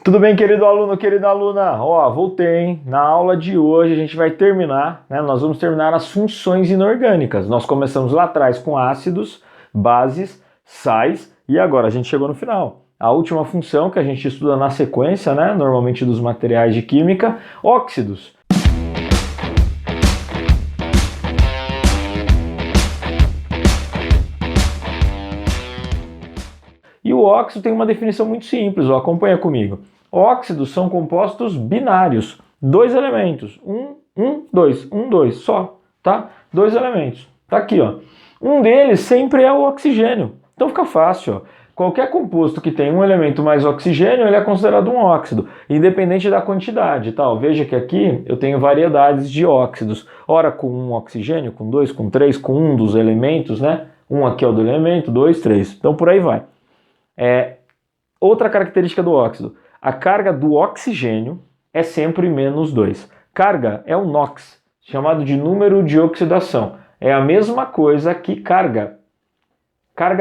Tudo bem, querido aluno, querida aluna? Ó, voltei, hein? Na aula de hoje a gente vai terminar, né? Nós vamos terminar as funções inorgânicas. Nós começamos lá atrás com ácidos, bases, sais e agora a gente chegou no final. A última função que a gente estuda na sequência, né? Normalmente dos materiais de química, óxidos. E o óxido tem uma definição muito simples, ó, acompanha comigo. Óxidos são compostos binários, dois elementos, dois, só, tá? Dois elementos, tá aqui, ó. Um deles sempre é o oxigênio, então fica fácil, ó. Qualquer composto que tem um elemento mais oxigênio, ele é considerado um óxido, independente da quantidade, tá? Veja que aqui eu tenho variedades de óxidos, ora com um oxigênio, com dois, com três, com um dos elementos, né? Um aqui é o do elemento, dois, três, então por aí vai. Outra característica do óxido, a carga do oxigênio é sempre menos 2. Carga é o NOx, chamado de número de oxidação. É a mesma coisa que carga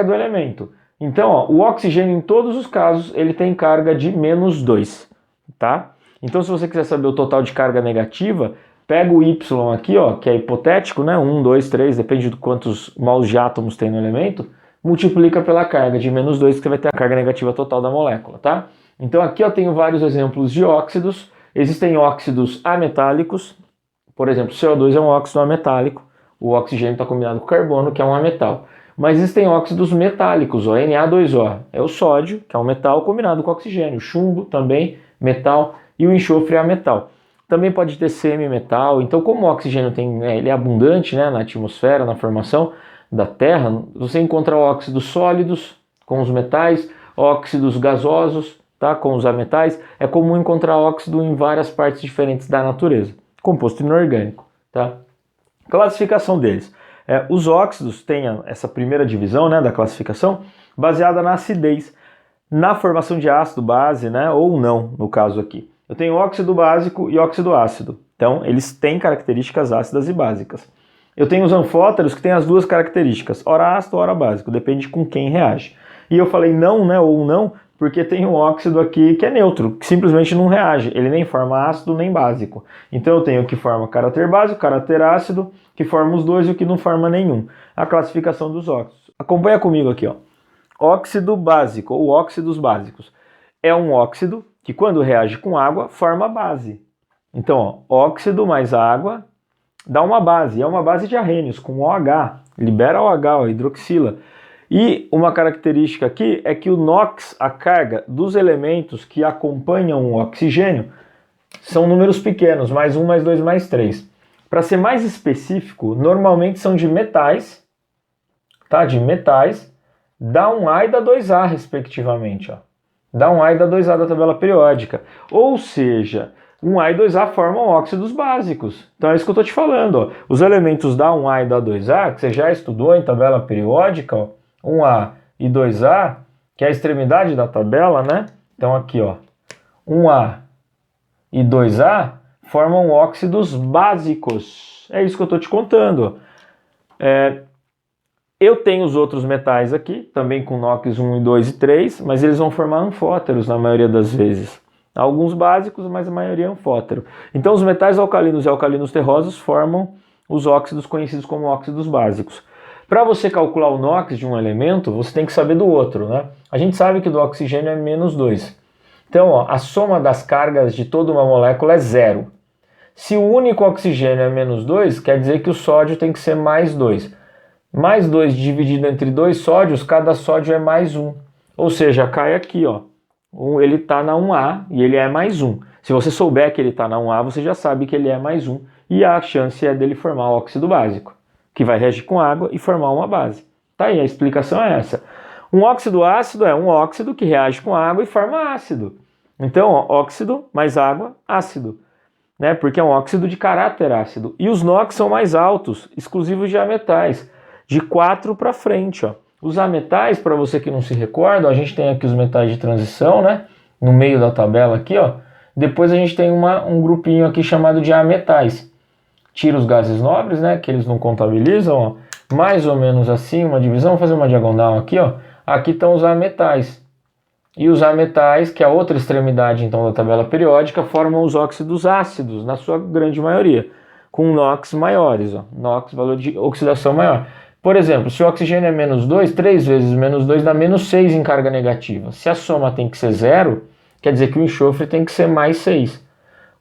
do elemento. Então, ó, o oxigênio em todos os casos ele tem carga de menos 2, tá? Então, se você quiser saber o total de carga negativa, pega o Y aqui, ó, que é hipotético, né? 1, 2, 3, depende de quantos mols de átomos tem no elemento, multiplica pela carga de menos 2, que você vai ter a carga negativa total da molécula, tá? Então aqui eu tenho vários exemplos de óxidos. Existem óxidos ametálicos, por exemplo, CO2 é um óxido ametálico, o oxigênio está combinado com o carbono, que é um ametal. Mas existem óxidos metálicos, ó, Na2O, é o sódio, que é um metal, combinado com o oxigênio, chumbo também, metal, e o enxofre é metal. Também pode ter semimetal, então como o oxigênio ele é abundante, né, na atmosfera, na formação da Terra, você encontra óxidos sólidos com os metais, óxidos gasosos, tá, com os ametais. É comum encontrar óxido em várias partes diferentes da natureza, composto inorgânico, tá? Classificação deles. Os óxidos têm essa primeira divisão, né, da classificação, baseada na acidez, na formação de ácido base, né, ou não, no caso aqui. Eu tenho óxido básico e óxido ácido, então eles têm características ácidas e básicas. Eu tenho os anfóteros que têm as duas características, ora ácido, ora básico, depende com quem reage. E eu falei não, né, ou não, porque tem um óxido aqui que é neutro, que simplesmente não reage, ele nem forma ácido nem básico. Então eu tenho o que forma caráter básico, caráter ácido, que forma os dois e o que não forma nenhum. A classificação dos óxidos. Acompanha comigo aqui, ó. Óxido básico, ou óxidos básicos. É um óxido que quando reage com água, forma base. Então, ó, óxido mais água dá uma base, é uma base de arrênios, com OH, libera OH, ó, hidroxila. E uma característica aqui é que o NOx, a carga dos elementos que acompanham o oxigênio, são números pequenos, mais 1, mais 2, mais 3. Para ser mais específico, normalmente são de metais, tá? De metais, dá um A e dá 2A, respectivamente, ó. Dá um A e dá 2A da tabela periódica. Ou seja, 1A e 2A formam óxidos básicos. Então é isso que eu estou te falando, ó. Os elementos da 1A e da 2A, que você já estudou em tabela periódica, ó, 1A e 2A, que é a extremidade da tabela, né? Então aqui, ó, 1A e 2A formam óxidos básicos. É isso que eu estou te contando. Eu tenho os outros metais aqui, também com NOx 1, 2 e 3, mas eles vão formar anfóteros na maioria das vezes. Alguns básicos, mas a maioria é anfótero. Então os metais alcalinos e alcalinos terrosos formam os óxidos conhecidos como óxidos básicos. Para você calcular o NOx de um elemento, você tem que saber do outro, né? A gente sabe que do oxigênio é menos 2. Então, ó, a soma das cargas de toda uma molécula é 0. Se o único oxigênio é menos 2, quer dizer que o sódio tem que ser mais 2. Mais 2 dividido entre 2 sódios, cada sódio é mais 1. Ou seja, cai aqui, ó. Ele está na 1A e ele é mais 1. Se você souber que ele está na 1A, você já sabe que ele é mais 1. E a chance é dele formar óxido básico, que vai reagir com água e formar uma base. Tá aí, a explicação é essa. Um óxido ácido é um óxido que reage com água e forma ácido. Então, ó, óxido mais água, ácido. Né? Porque é um óxido de caráter ácido. E os NOx são mais altos, exclusivos de ametais, de 4 para frente, ó. Os ametais, para você que não se recorda, a gente tem aqui os metais de transição, né? No meio da tabela aqui, ó. Depois a gente tem um grupinho aqui chamado de ametais. Tira os gases nobres, né? Que eles não contabilizam, ó. Mais ou menos assim, uma divisão. Vou fazer uma diagonal aqui, ó. Aqui estão os ametais. E os ametais, que é a outra extremidade então da tabela periódica, formam os óxidos ácidos, na sua grande maioria, com NOx maiores, ó, NOx, valor de oxidação maior. Por exemplo, se o oxigênio é menos 2, 3 vezes menos 2 dá menos 6 em carga negativa. Se a soma tem que ser 0, quer dizer que o enxofre tem que ser mais 6.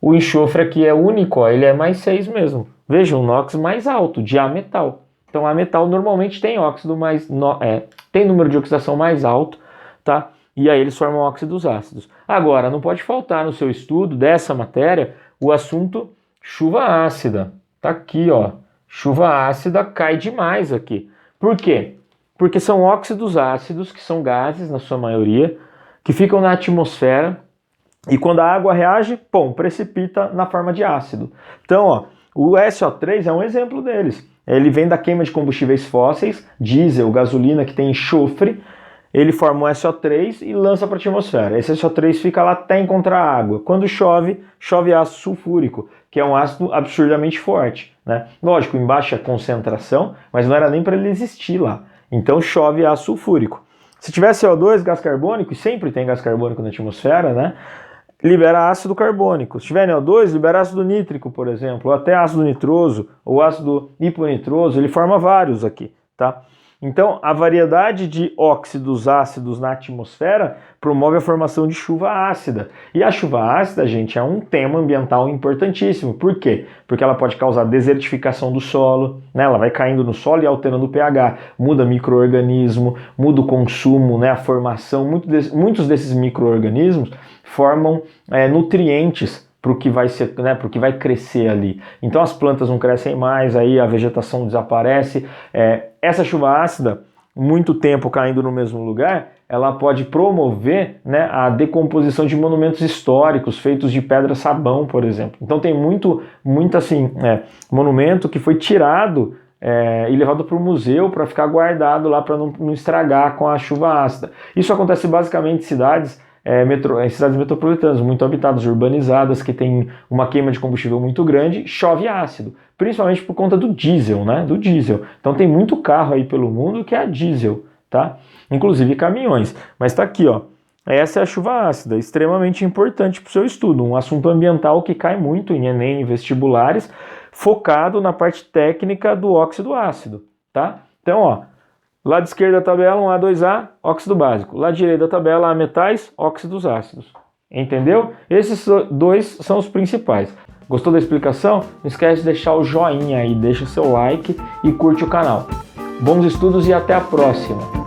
O enxofre aqui é único, ó, ele é mais 6 mesmo. Veja, um NOx mais alto, de ametal. Então, ametal normalmente tem óxido mais, tem número de oxidação mais alto, tá? E aí eles formam óxidos ácidos. Agora, não pode faltar no seu estudo dessa matéria o assunto chuva ácida. Tá aqui, ó. Chuva ácida cai demais aqui. Por quê? Porque são óxidos ácidos, que são gases, na sua maioria, que ficam na atmosfera e quando a água reage, pum, precipita na forma de ácido. Então, ó, o SO3 é um exemplo deles. Ele vem da queima de combustíveis fósseis, diesel, gasolina, que tem enxofre. Ele forma um SO3 e lança para a atmosfera. Esse SO3 fica lá até encontrar água. Quando chove, chove ácido sulfúrico, que é um ácido absurdamente forte, né? Lógico, em baixa concentração, mas não era nem para ele existir lá. Então chove ácido sulfúrico. Se tiver CO2, gás carbônico, e sempre tem gás carbônico na atmosfera, né? Libera ácido carbônico. Se tiver NO2, libera ácido nítrico, por exemplo, ou até ácido nitroso, ou ácido hiponitroso, ele forma vários aqui, tá? Então, a variedade de óxidos ácidos na atmosfera promove a formação de chuva ácida. E a chuva ácida, gente, é um tema ambiental importantíssimo. Por quê? Porque ela pode causar desertificação do solo, né? Ela vai caindo no solo e alterando o pH, muda micro-organismo, muda o consumo, né? A formação. Muitos desses micro-organismos formam nutrientes para o que vai ser, né, para o que vai crescer ali. Então as plantas não crescem mais, aí a vegetação desaparece. Essa chuva ácida, muito tempo caindo no mesmo lugar, ela pode promover, né, a decomposição de monumentos históricos feitos de pedra-sabão, por exemplo. Então tem muito assim, monumento que foi tirado e levado para o museu para ficar guardado lá para não estragar com a chuva ácida. Isso acontece basicamente em cidades metropolitanas, muito habitadas, urbanizadas, que tem uma queima de combustível muito grande, chove ácido, principalmente por conta do diesel, né? Do diesel. Então tem muito carro aí pelo mundo que é a diesel, tá? Inclusive caminhões. Mas tá aqui, ó. Essa é a chuva ácida, extremamente importante para o seu estudo, um assunto ambiental que cai muito em Enem e vestibulares, focado na parte técnica do óxido ácido, tá? Então, ó, lado esquerdo da tabela, 1A, 2A, óxido básico. Lado direito da tabela, metais, óxidos ácidos. Entendeu? Esses dois são os principais. Gostou da explicação? Não esquece de deixar o joinha aí, deixa o seu like e curte o canal. Bons estudos e até a próxima!